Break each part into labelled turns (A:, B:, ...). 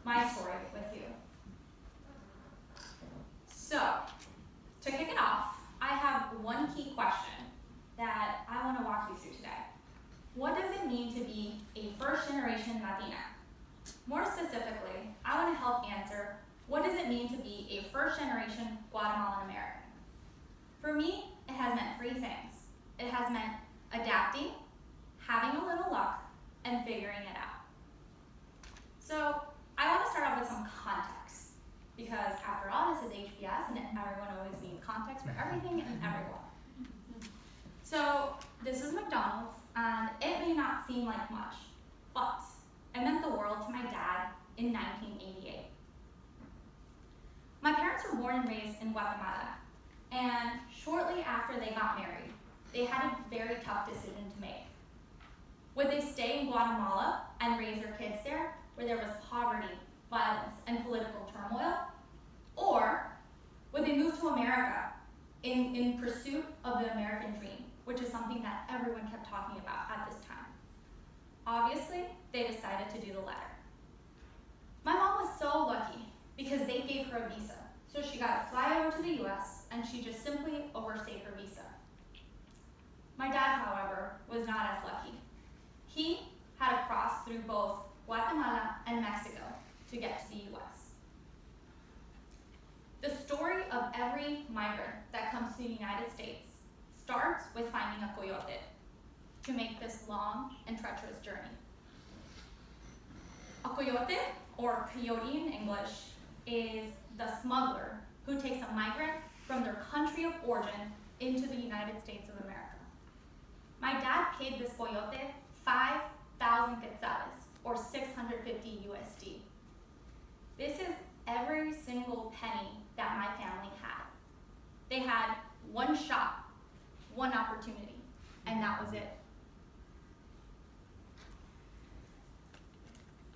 A: my story with you. So, to kick it off, I have one key question that I want to walk you through today. What does it mean to be a first-generation Latina? More specifically, I want to help answer, what does it mean to be a first-generation Guatemalan American? For me, it has meant three things. It has meant adapting, having a little luck, and figuring it out. So, I want to start off with some context, because after all, this is HBS, and everyone always needs context for everything and everyone. So, this is McDonald's, and it may not seem like much, but it meant the world to my dad in 1988. My parents were born and raised in Guatemala, and shortly after they got married, they had a very tough decision to make. Would they stay in Guatemala and raise their kids there, where there was poverty, violence, and political turmoil? Or would they move to America in pursuit of the American dream, which is something that everyone kept talking about at this time? Obviously, they decided to do the latter. My mom was so lucky because they gave her a visa. So she got to fly over to the US and she just simply overstayed her visa. My dad, however, was not as lucky. He had to cross through both Guatemala and Mexico to get to the US. The story of every migrant that comes to the United States starts with finding a coyote to make this long and treacherous journey. A coyote, or coyote in English, is the smuggler who takes a migrant from their country of origin into the United States of America. My dad paid this coyote 5,000 quetzales, or 650 USD. This is every single penny that my family had. They had one shot, one opportunity, and that was it.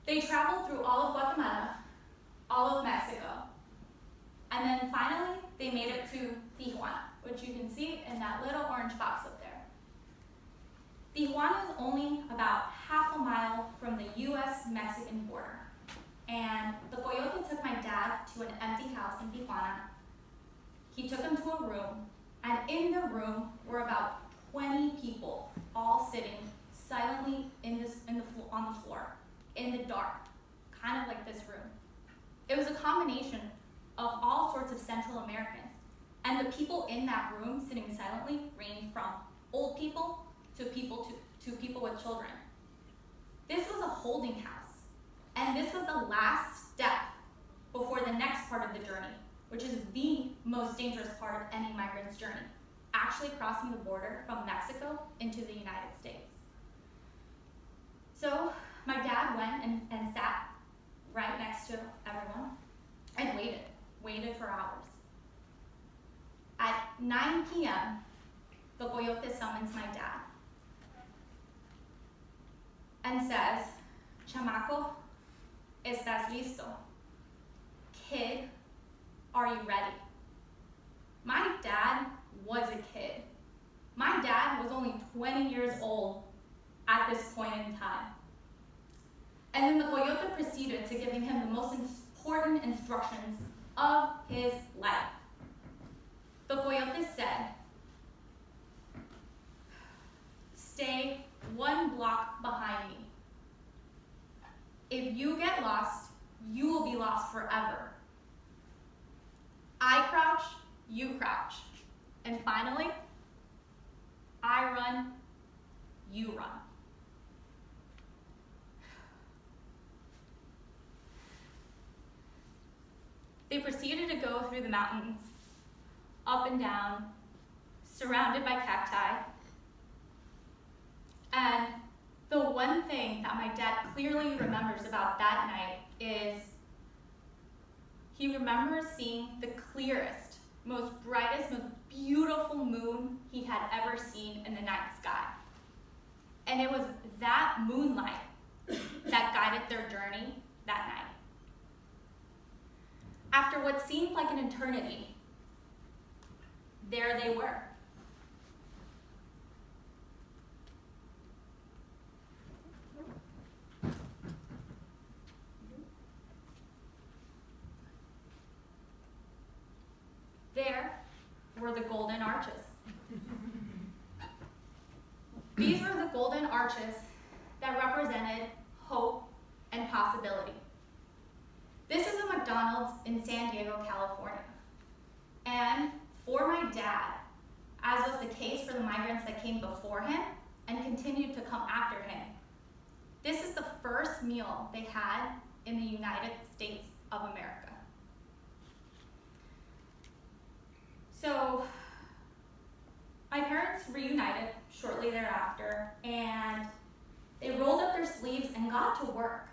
A: They traveled through all of Guatemala, all of Mexico, and then finally they made it to Tijuana, which you can see in that little orange box up there. Tijuana is only about half a mile from the US-Mexican border. And the coyote took my dad to an empty house in Tijuana. He took him to a room, and in the room were about 20 people, all sitting silently on the floor, in the dark, kind of like this room. It was a combination of all sorts of Central Americans, and the people in that room sitting silently ranged from old people to people with children. This was a holding house, and this was the last step before the next part of the journey, which is the most dangerous part of any migrant's journey, actually crossing the border from Mexico into the United States. So my dad went and sat right next to everyone and waited for hours. At 9 p.m., the coyote summons my dad and says, "Chamaco, estás listo?" Kid, are you ready? My dad was a kid. My dad was only 20 years old at this point in time. And then the coyote proceeded to giving him the most important instructions of his life. The coyote said, "Stay 1 block behind me. If you get lost, you will be lost forever. I crouch, you crouch. And finally, I run, you run." They proceeded to go through the mountains, up and down, surrounded by cacti. And the one thing that my dad clearly remembers about that night is he remembers seeing the clearest, most brightest, most beautiful moon he had ever seen in the night sky. And it was that moonlight that guided their journey that night. After what seemed like an eternity, there they were. were the golden arches. These were the golden arches that represented hope and possibility. This is a McDonald's in San Diego, California. And for my dad, as was the case for the migrants that came before him and continued to come after him, this is the first meal they had in the United States of America. So, my parents reunited shortly thereafter, and they rolled up their sleeves and got to work.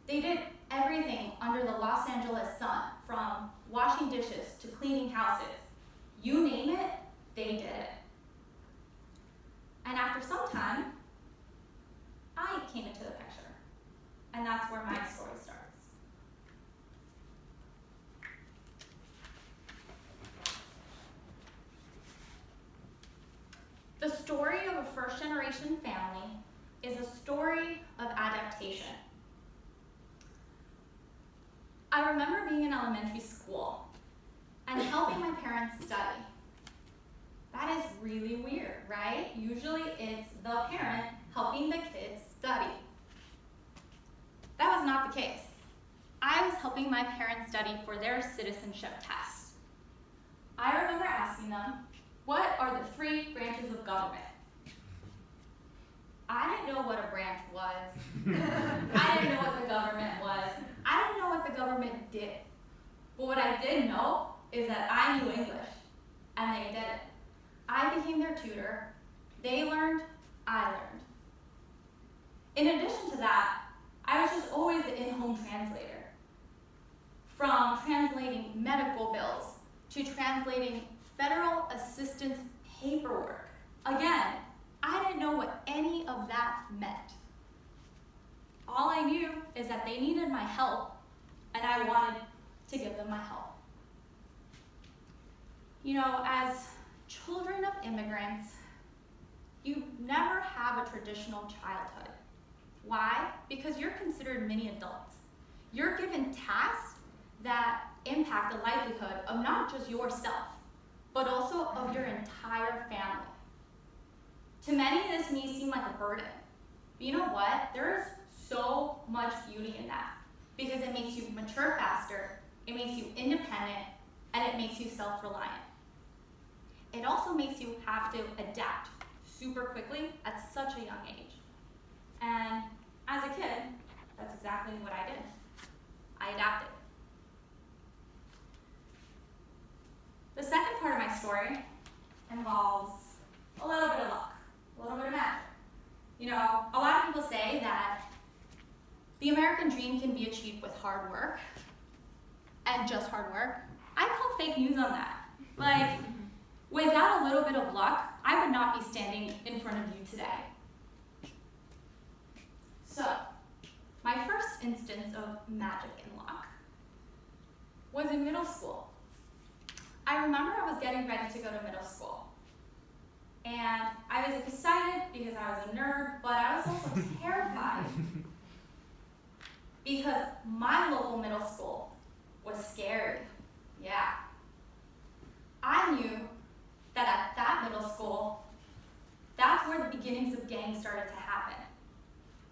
A: They did everything under the Los Angeles sun, from washing dishes to cleaning houses. You name it, they did it. And after some time, I came into the picture. And that's where my story starts. The story of a first-generation family is a story of adaptation. I remember being in elementary school and helping my parents study. That is really weird, right? Usually it's the parent helping the kids study. That was not the case. I was helping my parents study for their citizenship test. I remember asking them, what are the 3 branches of government? I didn't know what a branch was. I didn't know what the government was. I didn't know what the government did. But what I did know is that I knew English, and they didn't. I became their tutor. They learned, I learned. In addition to that, I was just always the in-home translator. From translating medical bills to translating federal assistance paperwork. Again, I didn't know what any of that meant. All I knew is that they needed my help, and I wanted to give them my help. You know, as children of immigrants, you never have a traditional childhood. Why? Because you're considered mini adults. You're given tasks that impact the livelihood of not just yourself, but also of your entire family. To many, this may seem like a burden. But you know what? There is so much beauty in that, because it makes you mature faster, it makes you independent, and it makes you self-reliant. It also makes you have to adapt super quickly at such a young age. And as a kid, that's exactly what I did. I adapted. The second part of my story involves a little bit of luck, a little bit of magic. You know, a lot of people say that the American dream can be achieved with hard work, and just hard work. I call fake news on that. Like, without a little bit of luck, I would not be standing in front of you today. So, my first instance of magic and luck was in middle school. I remember I was getting ready to go to middle school. And I was excited because I was a nerd, but I was also terrified because my local middle school was scary. Yeah. I knew that at that middle school, that's where the beginnings of gangs started to happen.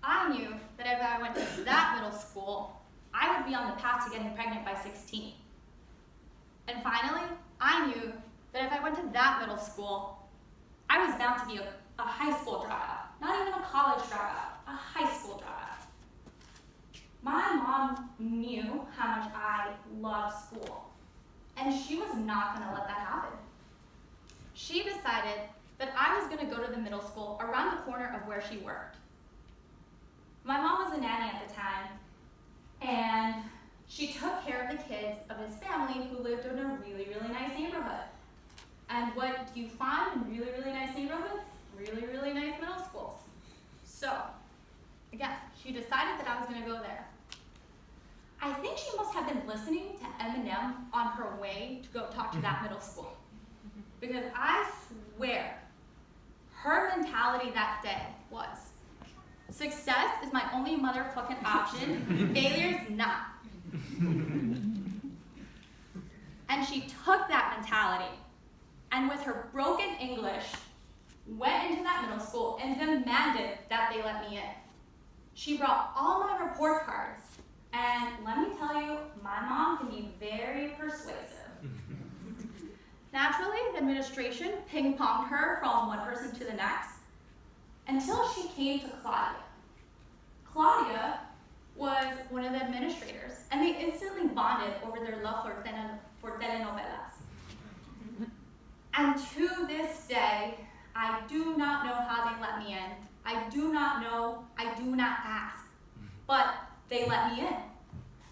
A: I knew that if I went to that middle school, I would be on the path to getting pregnant by 16. And finally, I knew that if I went to that middle school, I was bound to be a high school dropout. Not even a college dropout, a high school dropout. My mom knew how much I loved school, and she was not going to let that happen. She decided that I was going to go to the middle school around the corner of where she worked. My mom was a nanny at the time, and she took care of the kids of his family who lived in a really, really nice neighborhood. And what do you find in really, really nice neighborhoods? Really, really nice middle schools. So, again, she decided that I was going to go there. I think she must have been listening to Eminem on her way to go talk to that middle school. Because I swear, her mentality that day was, success is my only motherfucking option, failure's not. And she took that mentality and with her broken English, went into that middle school and demanded that they let me in. She brought all my report cards, and let me tell you, my mom can be very persuasive. Naturally, the administration ping-ponged her from one person to the next until she came to Claudia. Claudia was one of the administrators, and they instantly bonded over their love for telenovelas. And to this day, I do not know how they let me in. I do not know, I do not ask, but they let me in.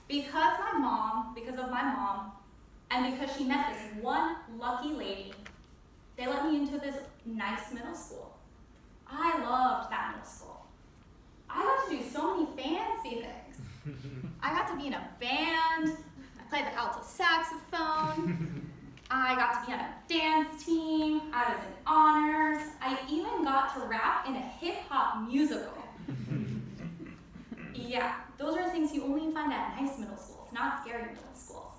A: Because of my mom, and because she met this one lucky lady, they let me into this nice middle school. I loved that middle school. I got to do so many fancy things. I got to be in a band, I played the alto saxophone, I got to be on a dance team, I was in honors, I even got to rap in a hip-hop musical. Yeah, those are things you only find at nice middle schools, not scary middle schools.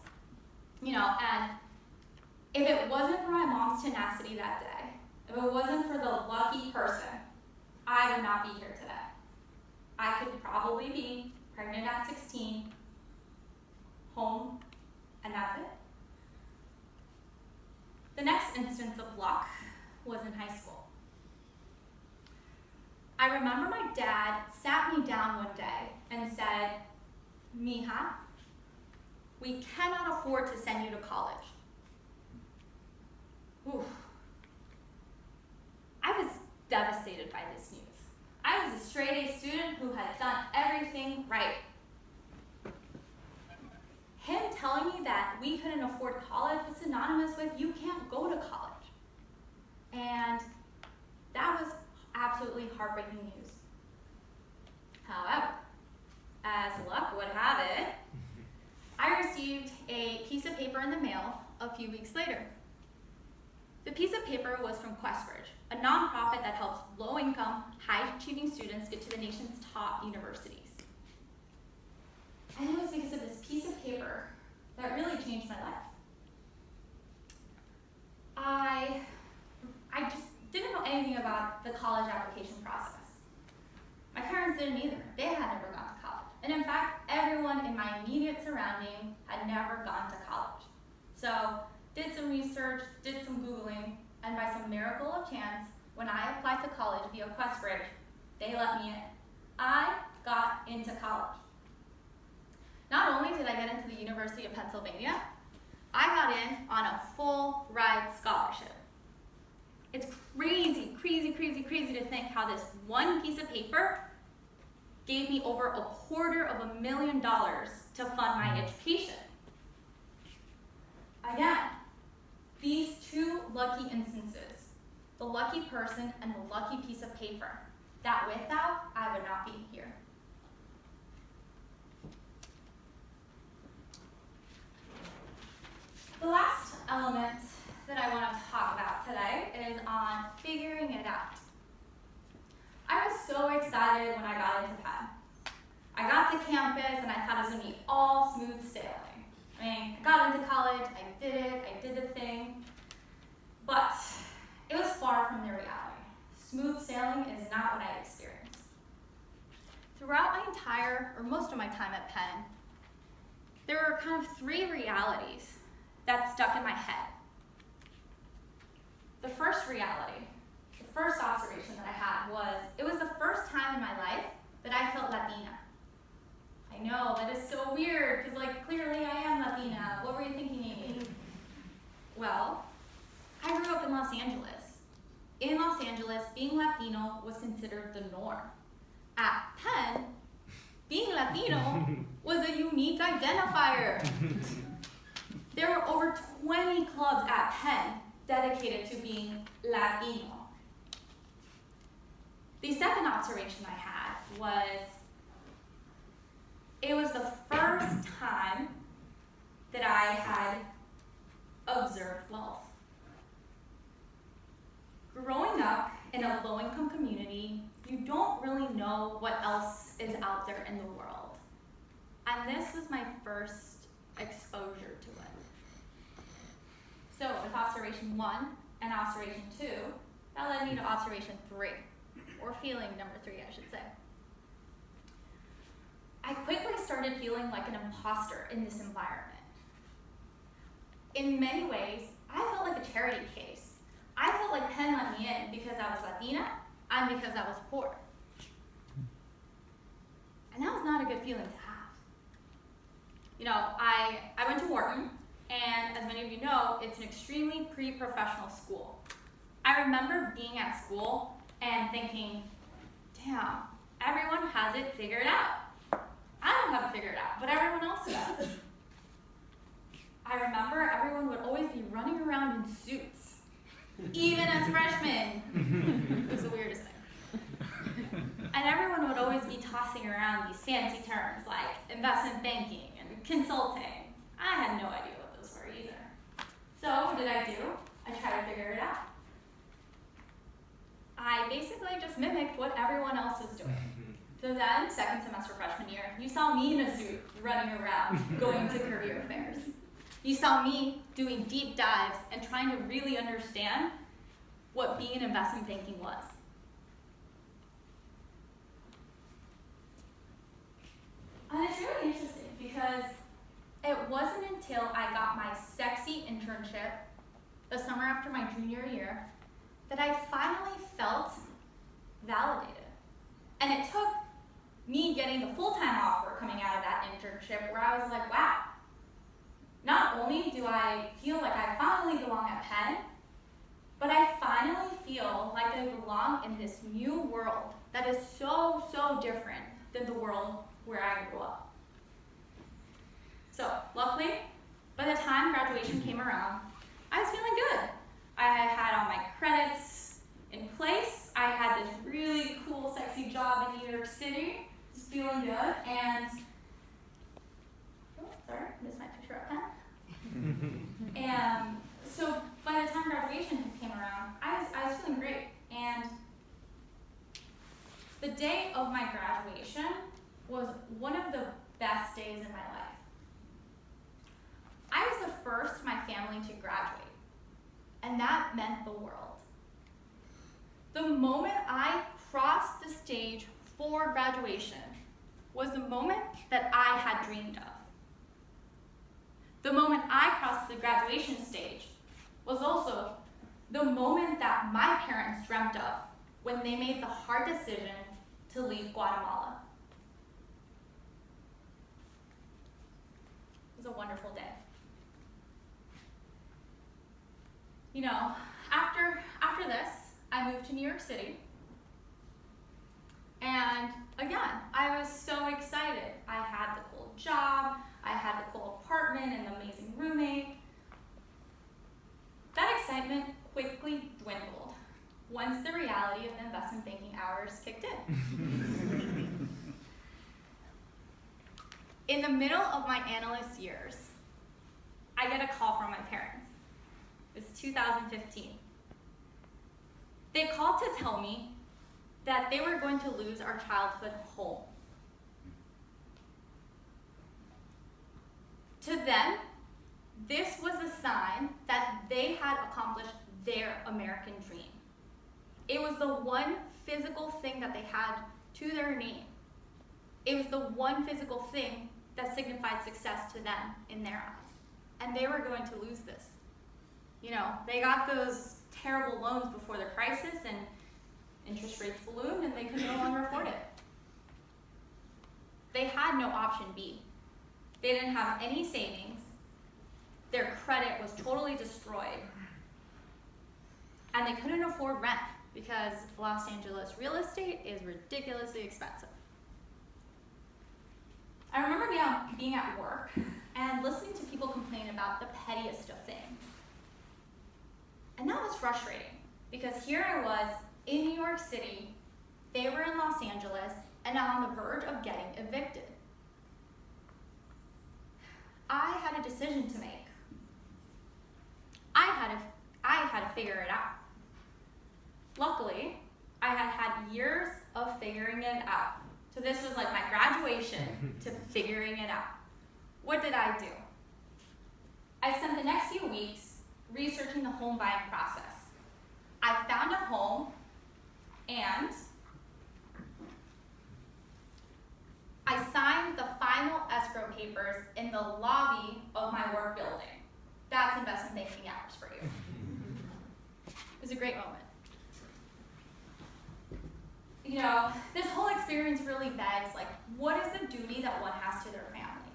A: You know, and if it wasn't for my mom's tenacity that day, if it wasn't for the lucky person, I would not be here today. I could probably be pregnant at 16, home, and that's it. The next instance of luck was in high school. I remember my dad sat me down one day and said, "Mija, we cannot afford to send you to college." Oof. I was devastated by this news. I was a straight A student who had done everything right. Him telling me that we couldn't afford college was synonymous with you can't go to college. And that was absolutely heartbreaking news. However, as luck would have it, I received a piece of paper in the mail a few weeks later. The piece of paper was from Questbridge, a nonprofit that helps low-income, high-achieving students get to the nation's top universities. And it was because of this piece of paper that really changed my life. I just didn't know anything about the college application process. My parents didn't either. They had never gone to college. And in fact, everyone in my immediate surrounding had never gone to college. So, did some research, did some Googling, and by some miracle of chance, when I applied to college via Questbridge, they let me in. I got into college. Not only did I get into the University of Pennsylvania, I got in on a full ride scholarship. It's crazy, crazy, crazy, crazy to think how this one piece of paper gave me over $250,000 to fund my education. Again, these two lucky instances, the lucky person and the lucky piece of paper, that without, I would not be here. The last element that I want to talk about today is on figuring it out. I was so excited when I got into Penn. I got to campus and I thought it was going to be all smooth sailing. I mean, I got into college, I did it, I did the thing, but it was far from the reality. Smooth sailing is not what I experienced. Throughout my entire, or most of my time at Penn, there were kind of three realities that stuck in my head. The first reality, the first observation that I had was, it was the first time in my life that I felt Latina. I know, that is so weird, because clearly I am Latina. What were you thinking, Amy? Well, I grew up in Los Angeles. In Los Angeles, being Latino was considered the norm. At Penn, being Latino was a unique identifier. There were over 20 clubs at Penn dedicated to being Latino. The second observation I had was, it was the first time that I had observed wealth. Growing up in a low-income community, you don't really know what else is out there in the world. And this was my first exposure to it. So with observation one, and observation 2, that led me to observation 3, or feeling number 3, I should say. I quickly started feeling like an imposter in this environment. In many ways, I felt like a charity case. I felt like Penn let me in because I was Latina and because I was poor. And that was not a good feeling to have. You know, I went to Wharton, and as many of you know, it's an extremely pre-professional school. I remember being at school and thinking, damn, everyone has it figured out. I don't have it figured out, but everyone else does. I remember everyone would always be running around in suits, even as freshmen. It was the weirdest thing. And everyone would always be tossing around these fancy terms like investment banking and consulting. I had no idea what those were either. So what did I do? I tried to figure it out. I basically just mimicked what everyone else was doing. So then, second semester freshman year, you saw me in a suit running around, going to career fairs. You saw me doing deep dives and trying to really understand what being in investment banking was. And it's really interesting because it wasn't until I got my sexy internship the summer after my junior year that I finally felt validated. And it took me getting the full-time offer coming out of that internship where I was like, wow, not only do I feel like I finally belong at Penn, but I finally feel like I belong in this new world that is so, so different than the world where I grew up. So, luckily, by the time graduation came around, I was feeling good. I had all my credits in place. I had this really cool, sexy job in New York City. Just feeling good. And, oh, sorry, missed my picture up pen. And so by the time graduation came around, I was feeling great. And the day of my graduation was one of the best days in my life. I was the first in my family to graduate, and that meant the world. The moment I crossed the stage for graduation was the moment that I had dreamed of. The moment I crossed the graduation stage was also the moment that my parents dreamt of when they made the hard decision to leave Guatemala. It was a wonderful day. You know, after this, I moved to New York City. And again, I was so excited. I had the cool job, I had the cool apartment and the amazing roommate. That excitement quickly dwindled once the reality of the investment banking hours kicked in. In the middle of my analyst years, I get a call from my parents. It was 2015. They called to tell me that they were going to lose our childhood home. To them, this was a sign that they had accomplished their American dream. It was the one physical thing that they had to their name. It was the one physical thing that signified success to them in their eyes. And they were going to lose this. You know, they got those terrible loans before the crisis and interest rates ballooned and they could no longer afford it. They had no option B. They didn't have any savings. Their credit was totally destroyed. And they couldn't afford rent because Los Angeles real estate is ridiculously expensive. I remember being at work and listening to people complain about the pettiest of things. And that was frustrating because here I was in New York City, they were in Los Angeles, and on the verge of getting evicted. I had a decision to make. I had to figure it out. Luckily, I had had years of figuring it out. So this was like my graduation to figuring it out. What did I do? I spent the next few weeks researching the home buying process. It was a great moment. You know, this whole experience really begs, like, what is the duty that one has to their family?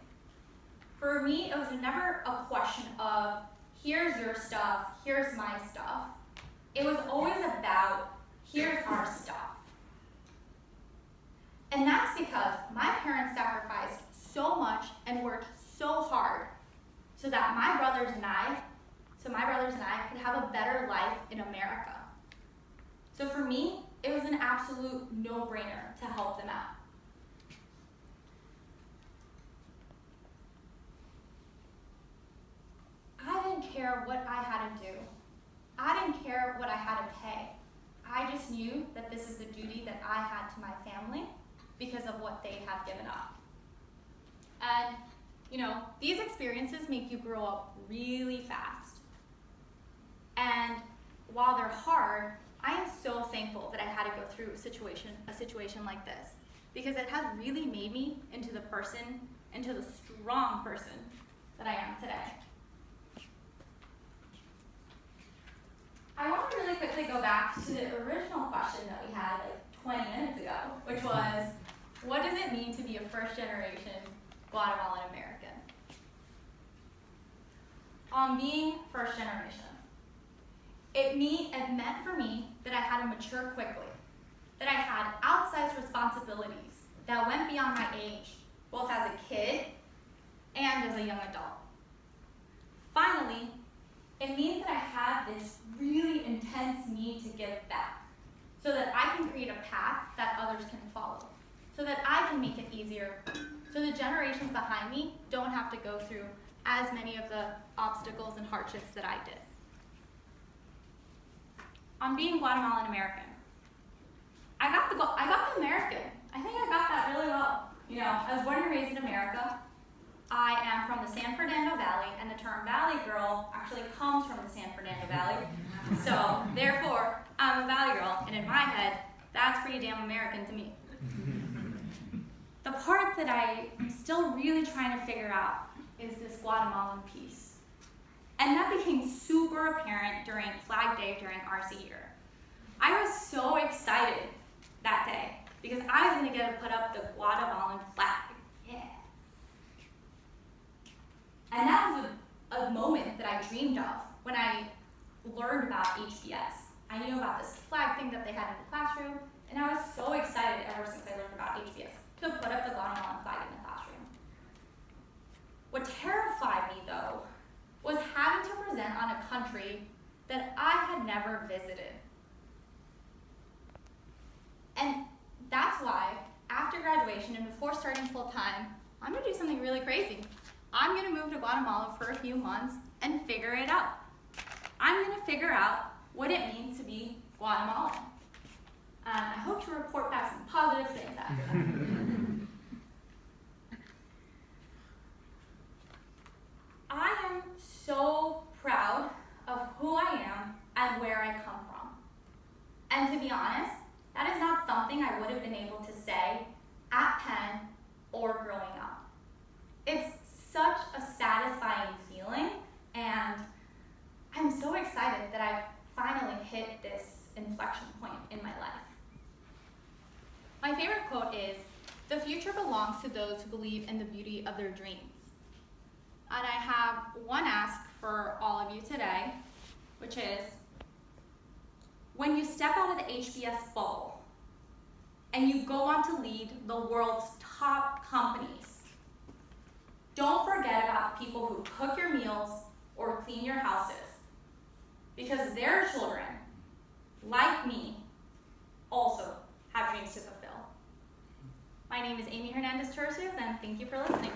A: For me, it was never a question of, here's your stuff, here's my stuff. It was always about, here's our stuff. And that's because my parents sacrificed so much and worked so hard so that my brothers and I could have a better life in America. So for me, it was an absolute no-brainer to help them out. I didn't care what I had to do. I didn't care what I had to pay. I just knew that this is a duty that I had to my family because of what they have given up. And, you know, these experiences make you grow up really fast. And while they're hard, I am so thankful that I had to go through a situation like this, because it has really made me into the strong person that I am today. I want to really quickly go back to the original question that we had like 20 minutes ago, which was, what does it mean to be a first-generation Guatemalan American? Being first generation, it meant for me that I had to mature quickly, that I had outsized responsibilities that went beyond my age, both as a kid and as a young adult. Finally, it means that I have this really intense need to give back so that I can create a path that others can follow, so that I can make it easier, so the generations behind me don't have to go through as many of the obstacles and hardships that I did. On being Guatemalan American, I got the American. I think I got that really well. You know, I was born and raised in America. I am from the San Fernando Valley, and the term Valley Girl actually comes from the San Fernando Valley. So, therefore, I'm a Valley Girl, and in my head, that's pretty damn American to me. The part that I'm still really trying to figure out is this Guatemalan piece. And that became super apparent during Flag Day during RC year. I was so excited that day because I was going to get to put up the Guatemalan flag. Yeah. And that was a moment that I dreamed of when I learned about HBS. I knew about this flag thing that they had in the classroom, and I was so excited ever since I learned about HBS to put up the Guatemalan flag in the classroom. What terrified me, though, was having to present on a country that I had never visited. And that's why, after graduation and before starting full-time, I'm going to do something really crazy. I'm going to move to Guatemala for a few months and figure it out. I'm going to figure out what it means to be Guatemalan. I hope to report back some positive things after that. I am so proud of who I am and where I come from. And to be honest, that is not something I would have been able to say at Penn or growing up. It's such a satisfying feeling, and I'm so excited that I've finally hit this inflection point in my life. My favorite quote is, "The future belongs to those who believe in the beauty of their dreams." And I have one ask for all of you today, which is, when you step out of the HBS bubble and you go on to lead the world's top companies, don't forget about the people who cook your meals or clean your houses, because their children, like me, also have dreams to fulfill. My name is Amy Hernandez-Tercios, and thank you for listening.